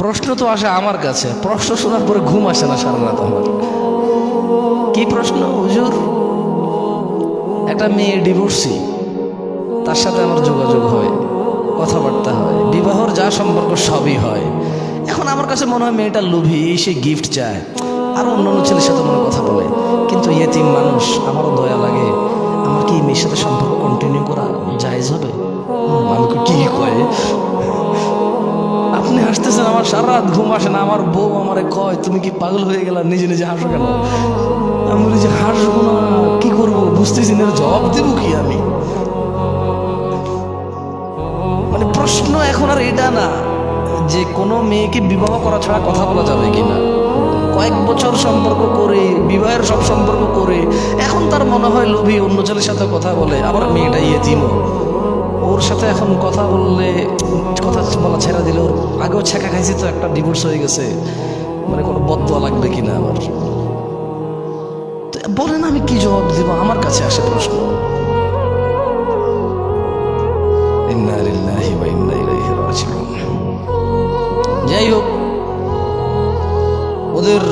প্রশ্ন তো আসে আমার কাছে, প্রশ্ন শোনার পরে ঘুম আসে না সারা রাত আমার। কি প্রশ্ন? হুজুর, একটা মেয়ে ডিভোর্সি, তার সাথে আমার যোগাযোগ হয়, কথাবার্তা হয়, বিবাহর যা সম্পর্ক সবই হয়। এখন আমার কাছে মনে হয় মেয়েটা লোভী, সে গিফট চায়, আর অন্যান্য ছেলের সাথে মনে কথা বলে। কিন্তু ইয়েতিম মানুষ, আমারও দয়া লাগে। আমার কি এই মেয়ের সাথে সম্পর্ক কন্টিনিউ করা জায়েজ হবে? আমি কি কয়, আপনি হাসতেছেন, আমার সারা রাত ঘুম আসে না। আমার বউ আমারে কয়, তুমি কি পাগল হয়ে গেলা, নিজে নিজে হাসো কেন? আমি বলি যে হাসবো না, কি করবো বুঝতেছি না, জবাব দেবো কি আমি? মানে প্রশ্ন এখন আর এটা না যে কোনো মেয়েকে বিবাহ করা ছাড়া কথা বলা যাবে কিনা। কয়েক বছর সম্পর্ক করে, বিবাহের সব সম্পর্ক করে, এখন তার মনে হয় লোভী, অন্য ছেলের সাথে কথা বলে। আবার মেয়েটা ইয়েতিম, ওর সাথে এখন কথা বললে, কথা বলা ছেড়ে দিলে, ওর আগেও ছেঁকা খাইছি তো, একটা ডিভোর্স হয়ে গেছে, মানে কোনো বদদোয়া লাগবে কিনা আবার। বলেন আমি কি জবাব দিব? আমার কাছে আসে প্রশ্ন। ইন্না লিল্লাহি ওয়া ইন্না ইলাইহি রাজিউন। যাই হোক, ওদের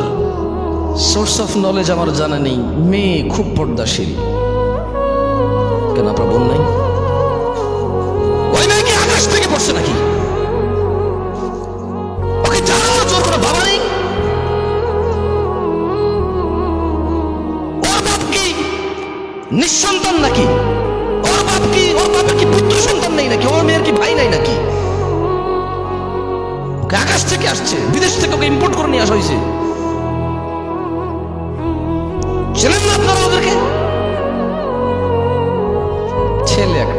সোর্স অফ নলেজ আমার জানা নেই। মেয়ে খুব পর্দাশীল, কেন আপনার বোন নাই? ওই মেয়ে কি আকাশ থেকে পড়ছে নাকি? ওকে জানানো তোর কোনো বাবা নেই? ওর বাপ কি নিঃসন্তান নাকি? ওর বাপ কি, ওর বাপের কি পুত্র সন্তান নেই নাকি? ওর মেয়ের কি ভাই নাই নাকি? আকাশ থেকে আসছে, বিদেশ থেকে ওকে ইম্পোর্ট করে নিয়ে আসা হয়েছে। ছিলেন না আপনারা ওদেরকে? ছেলে একটা